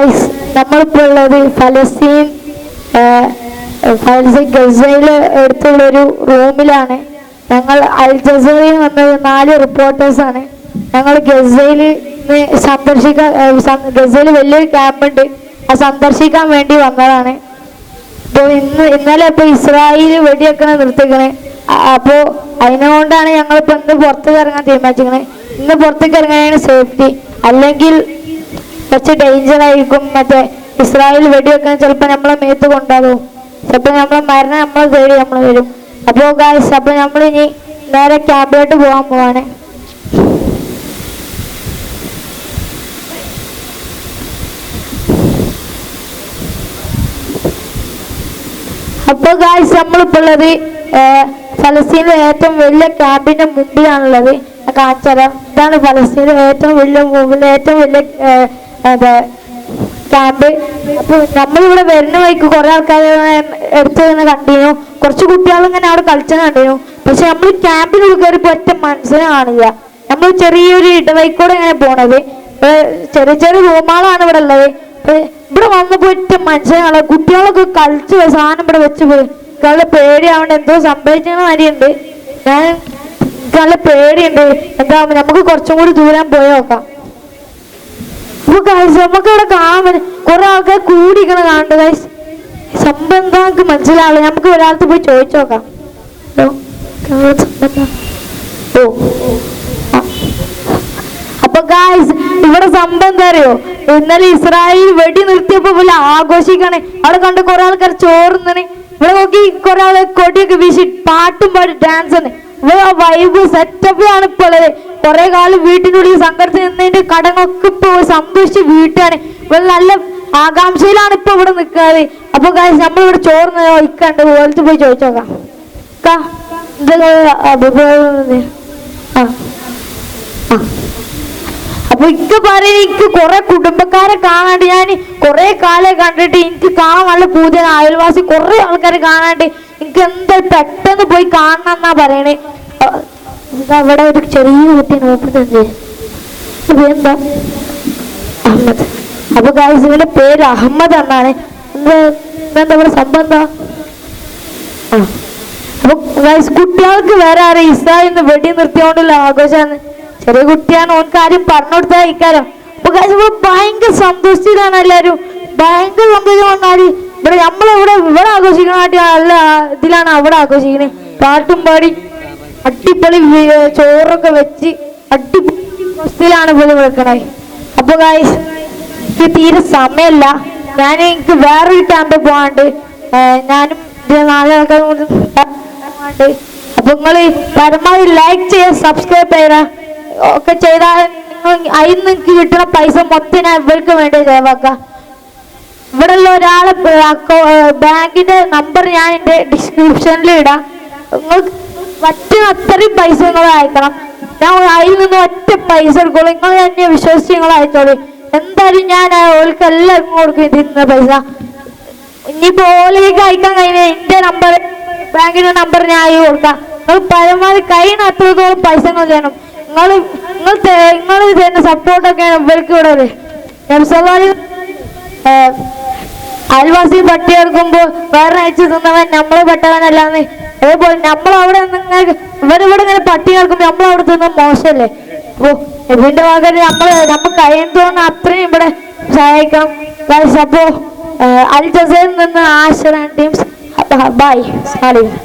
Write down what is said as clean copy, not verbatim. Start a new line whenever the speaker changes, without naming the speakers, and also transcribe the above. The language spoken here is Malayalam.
ഗൈസ്, നമ്മളിപ്പോൾ ഉള്ളത് ഗസയിൽ അടുത്തുള്ളൊരു റൂമിലാണ്. ഞങ്ങൾ അൽ ജസീറയിൽ വന്നത് 4 റിപ്പോർട്ടേഴ്സാണ്. ഞങ്ങൾ ഗസയിൽ ഗസയിൽ വലിയൊരു ക്യാമ്പുണ്ട്, അത് സന്ദർശിക്കാൻ വേണ്ടി വന്നതാണ്. അപ്പോൾ ഇന്നലെ ഇസ്രായേൽ വെടിവെക്കണ നിർത്തിക്കണേ. അപ്പോൾ അതിനുകൊണ്ടാണ് ഞങ്ങളിപ്പോൾ ഇന്ന് പുറത്തേക്ക് ഇറങ്ങാൻ തീരുമാനിച്ചിരിക്കണേ. ഇന്ന് പുറത്തേക്ക് ഇറങ്ങാനാണ് സേഫ്റ്റി, അല്ലെങ്കിൽ കുറച്ച് ഡേഞ്ചർ ആയിരിക്കും. ഇസ്രായേൽ വെടിവെക്കാൻ ചിലപ്പോൾ നമ്മളെ മേത്ത് കൊണ്ടാകും, ചിലപ്പോൾ നമ്മളെ മരണം നമ്മളെ തേടി നമ്മൾ വരും. അപ്പോൾ ഗായ്സ്, അപ്പോൾ നമ്മളിനി നേരെ ക്യാമ്പിലോട്ട് പോകാൻ പോവാണ്. അപ്പോൾ ഗായ്സ്, നമ്മളിപ്പോൾ ഉള്ളത് ഫലസ്തീനിലെ ഏറ്റവും വലിയ ക്യാമ്പിന്റെ മുമ്പിലാണുള്ളത്. കാണിച്ചുതരാം. ഇതാണ് ഫലസ്തീനിലെ ഏറ്റവും വലിയ ക്യാമ്പ്. അപ്പോൾ നമ്മളിവിടെ വരുന്ന വഴിക്ക് കുറെ ആൾക്കാർ എടുത്ത് നിന്ന് കണ്ടിരുന്നു, കുറച്ച് കുട്ടികളിങ്ങനെ അവിടെ കളിച്ചത് കണ്ടിരുന്നു. പക്ഷെ നമ്മൾ ക്യാമ്പിനുള്ളിൽ കയറിപ്പോൾ ഒറ്റ മനസ്സിനെ കാണില്ല. നമ്മൾ ചെറിയൊരു ഇടവഴിക്കൂടെ ഇങ്ങനെ പോണത്, ചെറിയ ചെറിയ റൂമുകളാണ് ഇവിടെ ഉള്ളത്. ഇവിടെ വന്നപ്പോ ഒറ്റ മനസ്സിനാണ്, കുട്ടികളൊക്കെ കളിച്ച് സാധനം ഇവിടെ വെച്ച് പോയി. നല്ല പേടിയാവണ്ട, എന്തോ സംഭവിക്കുന്ന മാതിരിയുണ്ട്. നല്ല പേടിയുണ്ട്. എന്താ, നമുക്ക് കുറച്ചും കൂടി ദൂരം പോയി നോക്കാം. അപ്പൊ ഗൈസ്, നമുക്ക് ഇവിടെ കാണാൻ പറ്റും കുറെ ആൾക്കാർ കൂടിക്കണ കാണുന്നുണ്ട്. ഗൈസ്, സംഭവം എന്താ നമുക്ക് മനസ്സിലാവില്ല. നമുക്ക് ഒരാൾക്ക് പോയി ചോദിച്ചു നോക്കാം. അപ്പൊ ഗൈസ്, ഇവിടെ സംഭവം എന്താ അറിയോ, ഇന്നലെ ഇസ്രായേൽ വെടി നിർത്തിയപ്പോ പോലെ ആഘോഷിക്കാണ്. അവിടെ കണ്ട് കുറെ ആൾക്കാർ ചോറുന്നണ്. ഇവിടെ നോക്കി കുറെ ആള് കൊടിയൊക്കെ വീശി പാട്ടും പാടി ഡാൻസ് ആണ്. ഇവിടെ വൈബ് സെറ്റപ്പിലാണ് ഇപ്പൊ ഉള്ളത്. കുറെ കാലം വീട്ടിനുള്ളിൽ സങ്കടത്തിൽ നിന്നതിന്റെ കടങ്ങളൊക്കെ ഇപ്പൊ സന്തോഷിച്ച് വീട്ടാണ്. ഇവിടെ നല്ല ആകാംക്ഷയിലാണ് ഇപ്പൊ ഇവിടെ നിൽക്കുന്നത്. അപ്പൊ ഗൈസ്, നമ്മളിവിടെ ചോറുന്ന ഇക്കണ്ട്, ഓലത്ത് പോയി ചോദിച്ചു നോക്കാം. അപ്പൊ ഇക്ക് പറയും, എനിക്ക് കുറെ കുടുംബക്കാരെ കാണാണ്ട്, ഞാൻ കുറെ കാലം കണ്ടിട്ട് എനിക്ക് കാണാൻ നല്ല പൂജ. അയൽവാസി കുറെ ആൾക്കാരെ കാണാണ്ട് എനിക്ക് എന്താ പെട്ടെന്ന് പോയി കാണണം എന്നാ പറയണേ. അവിടെ ഒരു ചെറിയ കുട്ടി നോക്കുന്നുണ്ട്, എന്താ അഹമ്മദ്. അപ്പൊ ഗൈസ്, ഇവന്റെ പേര് അഹമ്മദ് എന്നാണ്. എന്താ ഇവിടെ സംഭവം എന്താ? അപ്പൊ ഗൈസ്, കുട്ടികൾക്ക് വേറെ ആരും ഇസ്രായേലിന്ന് വെടി നിർത്തിയോണ്ടുള്ള ആഘോഷമാണ്. ചെറിയ കുട്ടിയാണ്, ഓൻ കാര്യം പറഞ്ഞു കൊടുത്താൽ ഇക്കാരം. അപ്പൊ ഗൈസ്, ഇവിടെ ഭയങ്കര സന്തോഷത്തിലാണ് എല്ലാരും. ഭയങ്കര സന്തോഷം വന്നാല് ഇവിടെ ആഘോഷിക്കണ നല്ല ഇതിലാണ് അവിടെ ആഘോഷിക്കണേ. പാട്ടും പാടി അടിപൊളി ചോറൊക്കെ വെച്ച് അടിപൊളിയിലാണ് പോലും വെക്കണേ. അപ്പൊ ഗൈസ്, എനിക്ക് തീരെ സമയമില്ല. എനിക്ക് വേറൊരു ക്യാമ്പിൽ പോകാണ്ട്, ഞാനും 4 ആൾക്കാരും കൂടി. അപ്പൊ നിങ്ങള് പരമാവധി ലൈക്ക് ചെയ്യുക, സബ്സ്ക്രൈബ് ചെയ്യുക ഒക്കെ ചെയ്താൽ അതിൽ നിങ്ങൾക്ക് കിട്ടുന്ന പൈസ മൊത്തം ഞാൻ ഇവർക്ക് വേണ്ടി ചെലവാക്കാം. ഇവിടെ ഉള്ള ഒരാളെ ബാങ്കിന്റെ നമ്പർ ഞാൻ എന്റെ ഡിസ്ക്രിപ്ഷനിൽ ഇടാം. നിങ്ങൾക്ക് പറ്റുന്ന അത്രയും പൈസ നിങ്ങൾ അയക്കണം. ഞാൻ അതിൽ നിന്ന് ഒറ്റ പൈസ എടുക്കുള്ളൂ. നിങ്ങൾ എന്നെ വിശ്വസിച്ച് നിങ്ങൾ അയച്ചോളൂ. എന്തായാലും ഞാൻ ഓൾക്ക് എല്ലാവർക്കും കൊടുക്കും ഇതിന്ന പൈസ. ഇനിയിപ്പോ ഓലേക്ക് അയക്കാൻ കഴിഞ്ഞാൽ എന്റെ നമ്പർ, ബാങ്കിന്റെ നമ്പർ ഞാൻ കൊടുക്കാം. നിങ്ങൾ പരമാവധി കഴിയുന്ന അത്രത്തോളം പൈസ നിങ്ങൾ ചെയ്യണം. നിങ്ങൾ തരുന്ന സപ്പോർട്ടൊക്കെയാണ് ഇവർക്ക് ഇവിടെ. അയൽവാസി പട്ടി എടുക്കുമ്പോ വേറെ അയച്ചു തിന്നവൻ നമ്മളെ പെട്ടവനല്ലാന്ന്. അതേപോലെ നമ്മളവിടെ ഇവരിവിടെ ഇങ്ങനെ പട്ടി കിടക്കുമ്പോ നമ്മളവിടെ തിന്ന മോശമല്ലേ. അപ്പൊ ഇതിന്റെ ഭാഗത്ത് നമുക്ക് കഴിയുന്ന തോന്നുന്ന അത്രയും ഇവിടെ സഹായിക്കണം. അപ്പോ അൽ ജസീറിൽ നിന്ന് ആശ ടീംസ് ബൈ.